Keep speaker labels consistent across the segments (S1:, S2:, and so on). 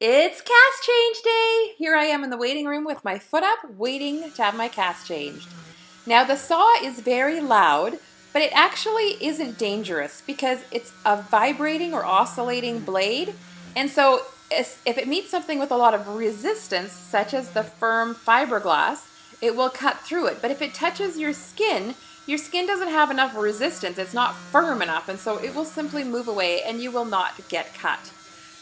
S1: It's cast change day! Here I am in the waiting room with my foot up, waiting to have my cast changed. Now the saw is very loud, but it actually isn't dangerous because it's a vibrating or oscillating blade. And so if it meets something with a lot of resistance, such as the firm fiberglass, it will cut through it. But if it touches your skin doesn't have enough resistance. It's not firm enough, and so it will simply move away and you will not get cut.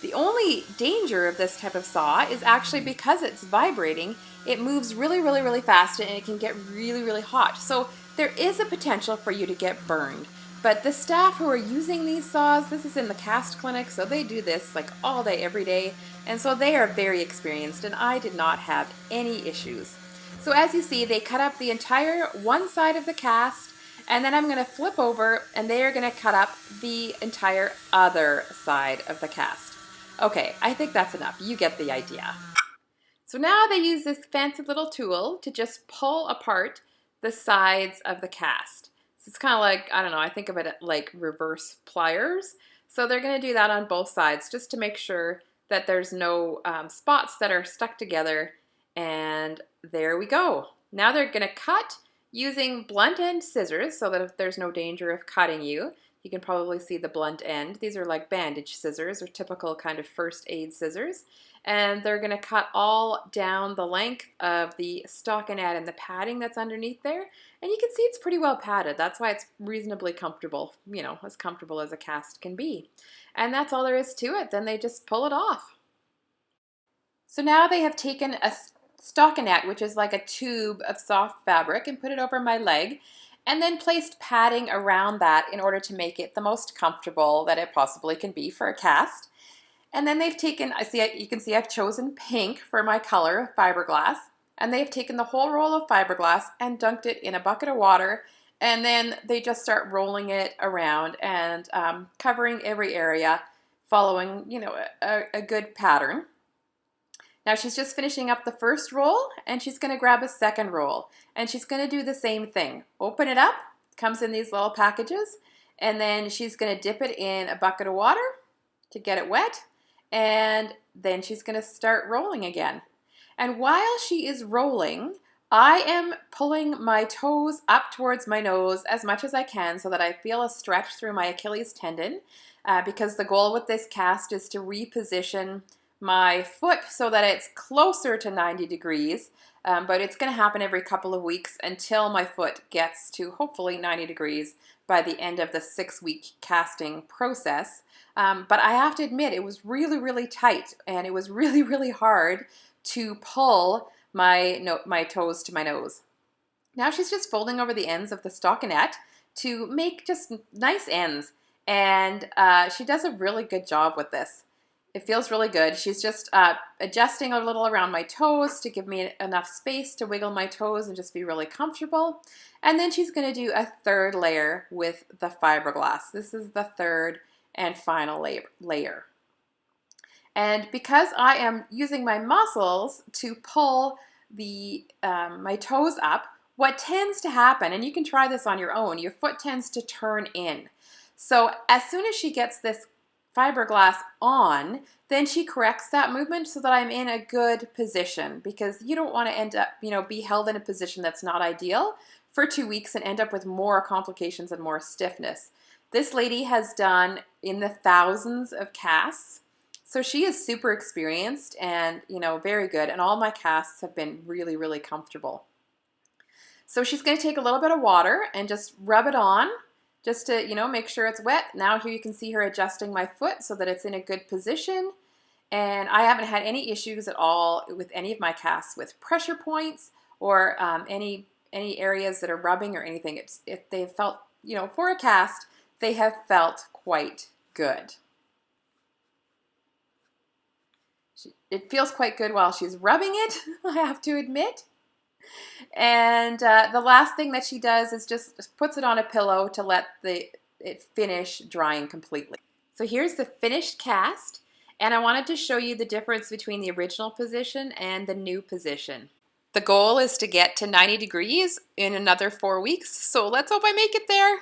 S1: The only danger of this type of saw is actually because it's vibrating, it moves really fast and it can get really hot. So there is a potential for you to get burned. But the staff who are using these saws, this is in the cast clinic, so they do this like all day, every day. And so they are very experienced, and I did not have any issues. So as you see, they cut up the entire one side of the cast, and then I'm going to flip over and they are going to cut up the entire other side of the cast. Okay, I think that's enough. You get the idea. So now they use this fancy little tool to just pull apart the sides of the cast. So it's kind of like, I don't know, I think of it like reverse pliers. So they're going to do that on both sides just to make sure that there's no spots that are stuck together. And there we go. Now they're going to cut using blunt end scissors so that if there's no danger of cutting you. You can probably see the blunt end. These are like bandage scissors or typical kind of first aid scissors. And they're going to cut all down the length of the stockinette and the padding that's underneath there. And you can see it's pretty well padded. That's why it's reasonably comfortable, you know, as comfortable as a cast can be. And that's all there is to it. Then they just pull it off. So now they have taken a stockinette, which is like a tube of soft fabric, and put it over my leg. And then placed padding around that in order to make it the most comfortable that it possibly can be for a cast. And then they've taken, you can see I've chosen pink for my color of fiberglass, and they've taken the whole roll of fiberglass and dunked it in a bucket of water, and then they just start rolling it around and covering every area, following, you know, a good pattern. Now she's just finishing up the first roll, and she's going to grab a second roll, and she's going to do the same thing. Open it up, comes in these little packages, and then she's going to dip it in a bucket of water to get it wet, and then she's going to start rolling again. And while she is rolling, I am pulling my toes up towards my nose as much as I can so that I feel a stretch through my Achilles tendon, because the goal with this cast is to reposition my foot so that it's closer to 90 degrees, but it's going to happen every couple of weeks until my foot gets to hopefully 90 degrees by the end of the 6-week casting process. But I have to admit it was really tight, and it was really hard to pull my toes to my nose. Now she's just folding over the ends of the stockinette to make just nice ends, and she does a really good job with this. It feels really good. She's just adjusting a little around my toes to give me enough space to wiggle my toes and just be really comfortable. And then she's going to do a third layer with the fiberglass. This is the third and final layer. And because I am using my muscles to pull my toes up, what tends to happen, and you can try this on your own, your foot tends to turn in. So as soon as she gets this fiberglass on, then she corrects that movement so that I'm in a good position, because you don't want to end up, be held in a position that's not ideal for 2 weeks and end up with more complications and more stiffness. This lady has done in the thousands of casts, so she is super experienced and, very good, and all my casts have been really comfortable. So she's going to take a little bit of water and just rub it on, just to, make sure it's wet. Now here you can see her adjusting my foot so that it's in a good position. And I haven't had any issues at all with any of my casts with pressure points or any areas that are rubbing or anything. They've felt, for a cast, they have felt quite good. It feels quite good while she's rubbing it, I have to admit. And the last thing that she does is just puts it on a pillow to let it finish drying completely. So here's the finished cast, and I wanted to show you the difference between the original position and the new position. The goal is to get to 90 degrees in another 4 weeks, so let's hope I make it there.